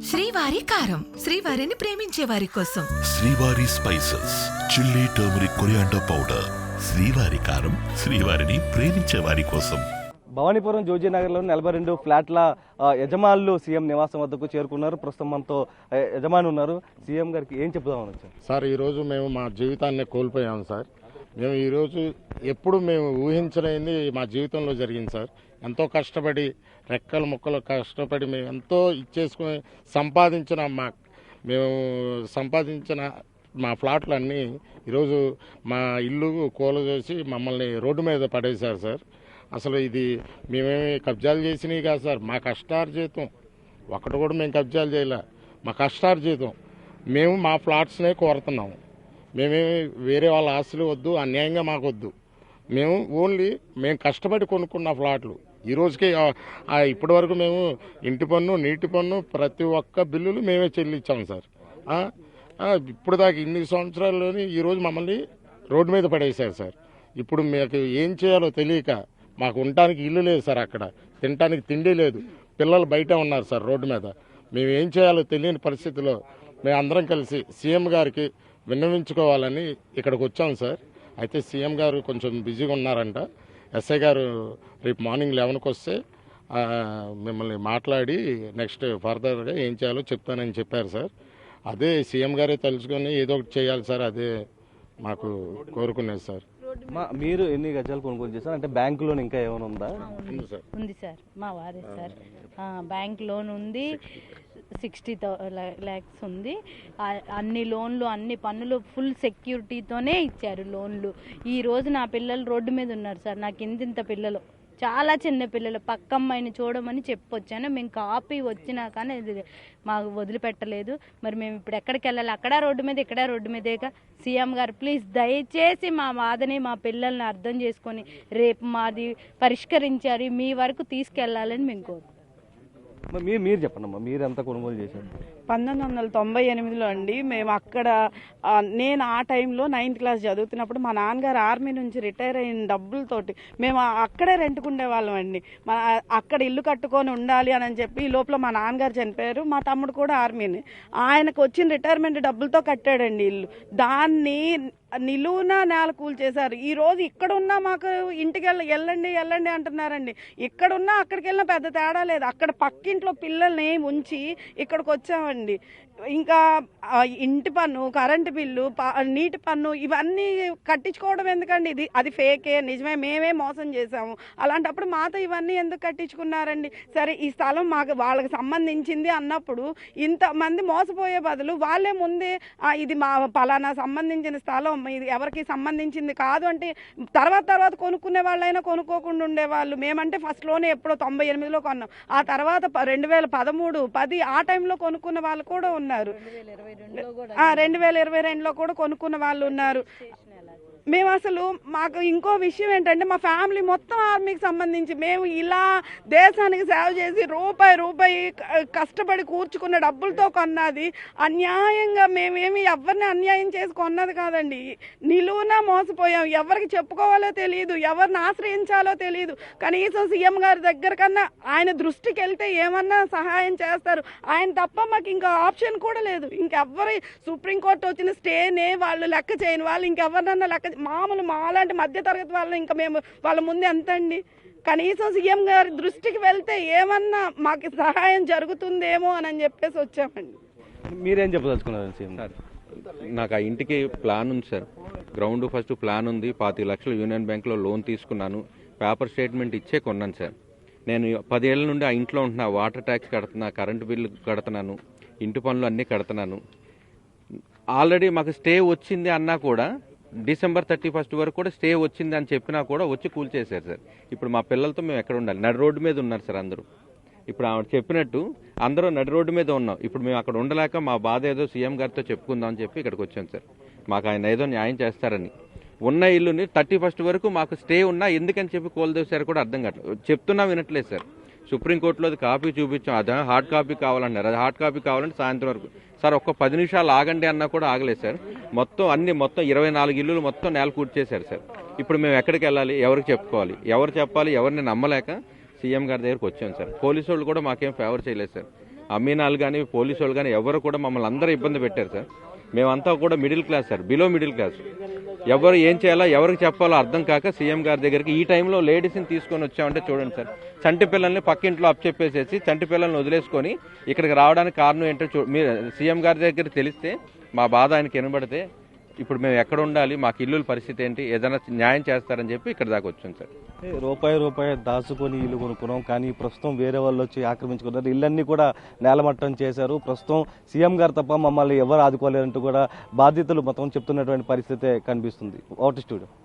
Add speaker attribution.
Speaker 1: శ్రీవారి కారం, శ్రీవారిని ప్రేమించే వారి కోసం.
Speaker 2: శ్రీవారి spices, chilli, turmeric, coriander powder. శ్రీవారి కారం, శ్రీవారిని ప్రేమించే వారి కోసం.
Speaker 3: భవానీపురం జోజీనగర్లో 42 ఫ్లాట్ల యజమానులు సీఎం నివాసం వద్దకు చేరుకున్నారు. ప్రస్తుతం మనతో యజమాని ఉన్నారు. సీఎం గారికి ఏం చెప్దామని వచ్చారు
Speaker 4: సార్? ఈరోజు మేము మా జీవితాన్ని కోల్పోయాము సార్. మేము ఈరోజు ఎప్పుడు మేము ఊహించలేనిది మా జీవితంలో జరిగింది సార్. ఎంతో కష్టపడి రెక్కలు ముక్కలు కష్టపడి మేము ఎంతో ఇచ్చేసుకుని సంపాదించిన మా ఫ్లాట్లన్నీ ఈరోజు మా ఇల్లు కూలదోసి మమ్మల్ని రోడ్డు మీద పడేశారు సార్. అసలు ఇది మేమేమి కబ్జాలు చేసినవి కాదు సార్. మా కష్టార్జితం ఒకటి కూడా మేము కబ్జాలు చేయలే. మా కష్టార్జితం మేము మా ఫ్లాట్స్నే కోరుతున్నాము. మేమేమి వేరే వాళ్ళ ఆస్తులు వద్దు, అన్యాయంగా మాకు వద్దు. మేము కష్టపడి కొనుక్కున్న ఫ్లాట్లు ఈ రోజుకి ఇప్పటి వరకు మేము ఇంటి పన్ను, నీటి పన్ను, ప్రతి ఒక్క బిల్లులు మేమే చెల్లించాము సార్. ఇప్పుడు దాకా ఇన్ని సంవత్సరాల్లోని ఈరోజు మమ్మల్ని రోడ్డు మీద పడేశారు సార్. ఇప్పుడు మీకు ఏం చేయాలో తెలియక మాకు ఉండటానికి ఇల్లు లేదు సార్, అక్కడ తినటానికి తిండి లేదు, పిల్లలు బయట ఉన్నారు సార్ రోడ్డు మీద. మేము ఏం చేయాలో తెలియని పరిస్థితిలో మేము అందరం కలిసి సీఎం గారికి విన్నవించుకోవాలని ఇక్కడికి వచ్చాం సార్. అయితే సీఎం గారు కొంచెం బిజీగా ఉన్నారంట. ఎస్ఐ గారు రేపు మార్నింగ్ 11కి వస్తే మిమ్మల్ని మాట్లాడి నెక్స్ట్ ఫర్దర్గా ఏం చేయాలో చెప్తానని చెప్పారు సార్. అదే సీఎం గారే తలుచుకొని ఏదో ఒకటి చేయాలి సార్. అదే మాకు కోరుకునేది సార్.
Speaker 3: మీరు ఎన్ని గజాలు కొనుగోలు చేశారు? అంటే బ్యాంక్ లోన్ ఇంకా ఏమైనా ఉందా?
Speaker 5: ఉంది సార్, మా వారే సార్. బ్యాంక్ లోన్ ఉంది, 60 lakhs ఉంది. అన్ని లోన్లు, అన్ని పన్నులు ఫుల్ సెక్యూరిటీతోనే ఇచ్చారు లోన్లు. ఈ రోజు నా పిల్లలు రోడ్డు మీద ఉన్నారు సార్. నాకు ఇంత పిల్లలు, చాలా చిన్న పిల్లలు. పక్కమ్మాయిని చూడమని చెప్పొచ్చాను. మేము కాపీ వచ్చినా కానీ అది మాకు వదిలిపెట్టలేదు. మరి మేము ఇప్పుడు ఎక్కడికి వెళ్ళాలి? అక్కడ రోడ్డు మీద, ఇక్కడ రోడ్డు మీదేగా. సీఎం గారు ప్లీజ్ దయచేసి మా బాధని, మా పిల్లల్ని అర్థం చేసుకొని రేపు మాది పరిష్కరించారు మీ వరకు తీసుకెళ్లాలని మేము కోరుకుంటున్నాం.
Speaker 3: మీరు చెప్పండి అమ్మా, మీరు ఎంత కొనుగోలు చేశారు?
Speaker 6: 1998లో అండి. మేము అక్కడ నేను ఆ టైంలో 9th క్లాస్ చదువుతున్నప్పుడు మా నాన్నగారు ఆర్మీ నుంచి రిటైర్ అయిన డబ్బులతోటి మేము అక్కడే రెంట్కుండే వాళ్ళం అండి. అక్కడ ఇల్లు కట్టుకొని ఉండాలి అని చెప్పి ఈ లోపల మా నాన్నగారు చనిపోయారు. మా తమ్ముడు కూడా ఆర్మీని, ఆయనకు వచ్చిన రిటైర్మెంట్ డబ్బులతో కట్టాడండి ఇల్లు. దాన్ని నిలువున నేల కూల్చేశారు. ఈ రోజు ఇక్కడ ఉన్నా మాకు ఇంటికి వెళ్ళండి అంటున్నారండి. ఇక్కడున్నా అక్కడికి వెళ్ళినా పెద్ద తేడా లేదు. అక్కడ పక్కింట్లో పిల్లల్ని ఉంచి ఇక్కడికి వచ్చామండి. ఇంకా ఇంటి పన్ను, కరెంటు బిల్లు, నీటి పన్ను ఇవన్నీ కట్టించుకోవడం ఎందుకండి? అది ఫేకే, నిజమే, మేమే మోసం చేశాము. అలాంటప్పుడు మాతో ఇవన్నీ ఎందుకు కట్టించుకున్నారండి? సరే, ఈ స్థలం మాకు వాళ్ళకి సంబంధించింది అన్నప్పుడు ఇంతమంది మోసపోయే బదులు వాళ్ళే ముందే ఇది మా పలానా సంబంధించిన స్థలం, ఇది ఎవరికి సంబంధించింది కాదు అంటే తర్వాత కొనుక్కునే వాళ్ళైనా కొనుక్కోకుండా ఉండేవాళ్ళు. మేమంటే ఫస్ట్లోనే ఎప్పుడో 98లో కొన్నాం. ఆ తర్వాత 2013, 10 ఆ టైంలో కొనుక్కున్న వాళ్ళు కూడా ఉన్నారు. 2022లో కూడా కొనుక్కున్న వాళ్ళు ఉన్నారు. మేము అసలు మాకు ఇంకో విషయం ఏంటంటే మా ఫ్యామిలీ మొత్తం ఆర్మీకి సంబంధించి మేము ఇలా దేశానికి సేవ చేసి రూపాయి కష్టపడి కూర్చుకున్న డబ్బులతో కొన్నది. అన్యాయంగా మేమేమి ఎవరిని అన్యాయం చేసి కొన్నది కాదండి. నిలువున మోసపోయాం. ఎవరికి చెప్పుకోవాలో తెలియదు, ఎవరిని ఆశ్రయించాలో తెలియదు. కనీసం సీఎం గారి దగ్గర కన్నా ఆయన దృష్టికి వెళ్తే ఏమన్నా సహాయం చేస్తారు. ఆయన తప్ప మాకు ఇంకా ఆప్షన్ కూడా లేదు. ఇంకెవ్వరు సుప్రీంకోర్టు వచ్చిన స్టేనే వాళ్ళు లెక్క చేయని వాళ్ళు ఇంకెవరినన్నా లెక్క, మామూలు మాలాంటి మధ్యతరగతి వాళ్ళని ఇంకా మేము వాళ్ళ ముందు ఎంత అండి? కనీసం సీఎం గారి దృష్టికి వెళ్తే ఏమన్నా మాకు సహాయం జరుగుతుందేమో అని చెప్పేసి వచ్చామండి.
Speaker 3: మీరేం చెప్పదలుచుకున్నారు సీఎం గారు?
Speaker 7: నాకు ఆ ఇంటికి ప్లాన్ ఉంది సార్. గ్రౌండ్ ఫస్ట్ ప్లాన్ ఉంది. 25 లక్షలు యూనియన్ బ్యాంక్లో లోన్ తీసుకున్నాను. పేపర్ స్టేట్మెంట్ ఇచ్చే కొన్నాను సార్. నేను 10 ఏళ్ళ నుండి ఆ ఇంట్లో ఉంటున్నా. వాటర్ ట్యాక్స్ కడుతున్నా, కరెంటు బిల్లు కడుతున్నాను, ఇంటి పనులు అన్నీ కడుతున్నాను. ఆల్రెడీ మాకు స్టే వచ్చింది అన్నా కూడా December 31 వరకు కూడా స్టే వచ్చింది అని చెప్పినా కూడా వచ్చి కూల్చేశారు సార్. ఇప్పుడు మా పిల్లలతో మేము ఎక్కడ ఉండాలి? నడి రోడ్డు మీద ఉన్నారు సార్ అందరూ. ఇప్పుడు ఆవిడ చెప్పినట్టు అందరూ నడి రోడ్డు మీద ఉన్నాం. ఇప్పుడు మేము అక్కడ ఉండలేక మా బాధ ఏదో సీఎం గారితో చెప్పుకుందాం అని చెప్పి ఇక్కడికి వచ్చాం సార్. మాకు ఆయన ఏదో న్యాయం చేస్తారని. ఉన్న ఇల్లుని 31 వరకు మాకు స్టే ఉన్నా ఎందుకని చెప్పి కోల్దేశారు కూడా అర్థం కావట్లేదు. చెప్తున్నా వినట్లేదు సార్. సుప్రీంకోర్టులో అది కాపీ చూపించాం. అదే హార్డ్ కాపీ కావాలన్నారు. అది హార్డ్ కాపీ కావాలంటే సాయంత్రం వరకు. సార్ ఒక్క 10 నిమిషాలు ఆగండి అన్నా కూడా ఆగలేదు సార్. మొత్తం 24 ఇల్లులు మొత్తం నేల కూర్చేశారు సార్. ఇప్పుడు మేము ఎక్కడికి వెళ్ళాలి? ఎవరికి చెప్పుకోవాలి? ఎవరు చెప్పాలి? ఎవరిని నమ్మలేక సీఎం గారి దగ్గరికి వచ్చాం సార్. పోలీసు వాళ్ళు కూడా మాకేం ఫేవర్ చేయలేదు సార్. అమీనాలు కానీ పోలీసు వాళ్ళు కానీ ఎవరు కూడా మమ్మల్ని అందరూ ఇబ్బంది పెట్టారు సార్. మేమంతా కూడా middle class sir, below middle class. ఎవరు ఏం చేయాలో ఎవరికి చెప్పాలో అర్థం కాక సీఎం గారి దగ్గరికి ఈ టైంలో లేడీస్ని తీసుకొని వచ్చామంటే చూడండి సార్, చంటి పిల్లల్ని పక్కింట్లో అప్పచెప్పేసేసి చంటి పిల్లల్ని వదిలేసుకొని ఇక్కడికి రావడానికి కారణం ఏంటో మీరు సీఎం గారి దగ్గర తెలిస్తే మా బాధ ఆయనకి వినబడితే ఇప్పుడు మేము ఎక్కడ ఉండాలి, మాకు ఇల్లు పరిస్థితి ఏంటి, ఏదైనా న్యాయం చేస్తారని చెప్పి ఇక్కడ దాకా వచ్చాం సార్.
Speaker 3: రూపాయి దాచుకొని ఇల్లు కొనుక్కున్నాం, కానీ ప్రస్తుతం వేరే వాళ్ళు వచ్చి ఆక్రమించుకున్నారు, ఇళ్ళన్నీ కూడా నేలమట్టం చేశారు. ప్రస్తుతం సీఎం గారు తప్ప మమ్మల్ని ఎవరు ఆదుకోలేరంటూ కూడా బాధితులు మొత్తం చెప్తున్నటువంటి పరిస్థితే కనిపిస్తుంది. Out studio.